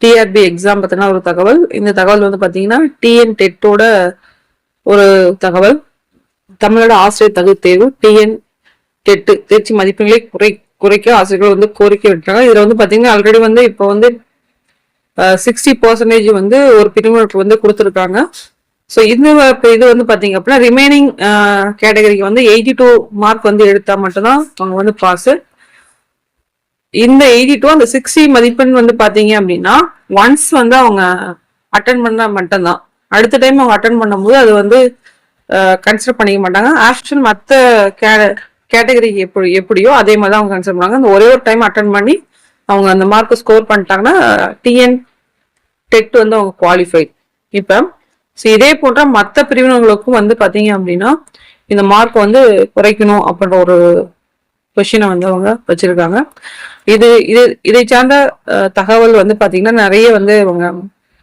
TRP exam பத்தின ஒரு தகவல். இந்த தகவல் வந்து பாத்தீங்கன்னா டிஎன் டெட்டோட ஒரு தகவல். தமிழோட ஆசிரியர் தகுதி தேர்வு டிஎன் டெட் தேர்ச்சி மதிப்பெண்களை குறைக்க ஆசிரியர்கள் வந்து கோரிக்கை விட்டாங்க. இதுல வந்து பாத்தீங்கன்னா ஆல்ரெடி வந்து இப்போ வந்து 60% வந்து ஒரு பிரிவினருக்கு வந்து கொடுத்துருக்காங்க. ஸோ இது வந்து பாத்தீங்க அப்படின்னா ரிமைனிங் கேட்டகரிக்கு வந்து 82 மார்க் வந்து எடுத்தா மட்டும்தான் அவங்க வந்து பாஸ். இந்த 82 அந்த 60 மதிப்பெண் வந்து பாத்தீங்க அப்படின்னா ஒன்ஸ் வந்து அவங்க அட்டன் பண்ணா மட்டும்தான். அடுத்த டைம் அவங்க அட்டன் பண்ணும்போது அது வந்து கன்சிடர் பண்ணிக்க மாட்டாங்க. ஆக்சுவல் மற்ற கேட்டகரிக்கு எப்படியோ அதே மாதிரி தான் அவங்க கன்சிடர் பண்ணாங்க. அந்த ஒரே ஒரு டைம் அட்டன் பண்ணி அவங்க அந்த மார்க் ஸ்கோர் பண்ணிட்டாங்கன்னா டிஎன் டெட் வந்து அவங்க குவாலிஃபைட். இப்போ இதே போன்ற மற்ற பிரிவினர்களுக்கும் வந்து பாத்தீங்க அப்படின்னா இந்த மார்க் வந்து குறைக்கணும் அப்படின்ற ஒரு கொஸ்டினை வந்து அவங்க வச்சிருக்காங்க. இதை சார்ந்த தகவல் வந்து பாத்தீங்கன்னா நிறைய வந்து அவங்க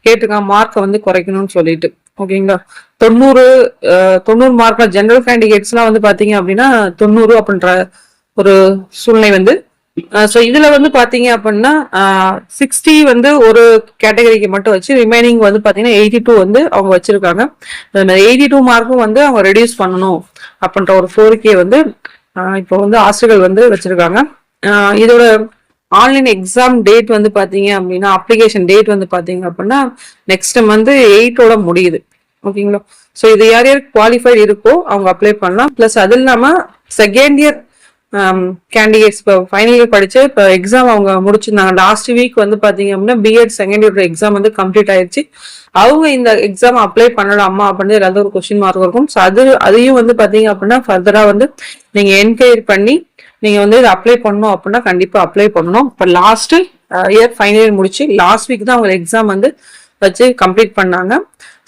கேட்டிருக்காங்க மார்க்கை வந்து குறைக்கணும்னு சொல்லிட்டு. ஓகேங்களா, 90 மார்க் ஜெனரல் கேண்டிடேட்ஸ் எல்லாம் வந்து பாத்தீங்க அப்படின்னா 90 அப்படின்ற ஒரு சூழ்நிலை வந்து. ஸோ இதுல வந்து பாத்தீங்க அப்படின்னா 60 வந்து ஒரு கேட்டகரிக்கு மட்டும் வச்சு ரிமைனிங் வந்து பாத்தீங்கன்னா 82 வந்து அவங்க வச்சிருக்காங்க. 82 மார்க்கும் வந்து அவங்க ரெடியூஸ் பண்ணணும் அப்படின்ற ஒரு கோரிக்கையை வந்து இப்போ வந்து ஆசிரியர்கள் வந்து வச்சிருக்காங்க. இதோட ஆன்லைன் எக்ஸாம் டேட் வந்து பாத்தீங்க அப்படின்னா அப்ளிகேஷன் டேட் வந்து பாத்தீங்க அப்படின்னா நெக்ஸ்ட் மந்த் 8 முடியுது. ஓகேங்களா, ஸோ இது யார் யார் குவாலிஃபைட் இருக்கோ அவங்க அப்ளை பண்ணலாம். பிளஸ் அது இல்லாம செகண்ட் இயர் கேண்டிடேட்ஸ் இப்போ ஃபைனல் இயர் படிச்சு இப்போ எக்ஸாம் அவங்க முடிச்சிருந்தாங்க. லாஸ்ட் வீக் வந்து பாத்தீங்க அப்படின்னா பிஎட் செகண்ட் இயர் எக்ஸாம் வந்து கம்ப்ளீட் ஆயிடுச்சு. அவங்க இந்த எக்ஸாம் அப்ளை பண்ணலாமா அப்படின்னு ஏதாவது ஒரு கொஸ்டின் மார்க் இருக்கும். ஸோ அதையும் வந்து பாத்தீங்க அப்படின்னா ஃபர்தரா வந்து நீங்க என்கொயரி பண்ணி நீங்க வந்து இதை அப்ளை பண்ணணும் அப்படின்னா கண்டிப்பா அப்ளை பண்ணணும். இப்போ லாஸ்ட் இயர் ஃபைனல் இயர் முடிச்சு லாஸ்ட் வீக் தான் அவங்க எக்ஸாம் வந்து வச்சு கம்ப்ளீட் பண்ணாங்க.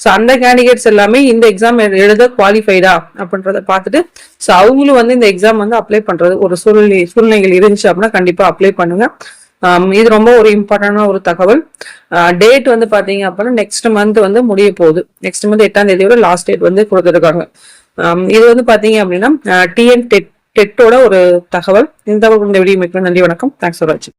ஸோ அந்த கேண்டிடேட்ஸ் எல்லாமே இந்த எக்ஸாம் எழுத குவாலிஃபைடா அப்படின்றத பார்த்துட்டு ஸோ அவங்களும் வந்து இந்த எக்ஸாம் வந்து அப்ளை பண்றது ஒரு சூழ்நிலைகள் இருந்துச்சு அப்படின்னா கண்டிப்பா அப்ளை பண்ணுங்க. இது ரொம்ப ஒரு இம்பார்ட்டன்டான ஒரு தகவல். டேட் வந்து பாத்தீங்க அப்படின்னா நெக்ஸ்ட் மந்த் வந்து முடிய போகுது. நெக்ஸ்ட் மந்த் 8ஆம் தேதியோட லாஸ்ட் டேட் வந்து கொடுத்துருக்காங்க. இது வந்து பாத்தீங்க அப்படின்னா டிஎன் டெட்டோட ஒரு தகவல். இந்த வீடியோ மிக்க நன்றி, வணக்கம். தேங்க்ஸ் ஃபார் வாட்சிங்.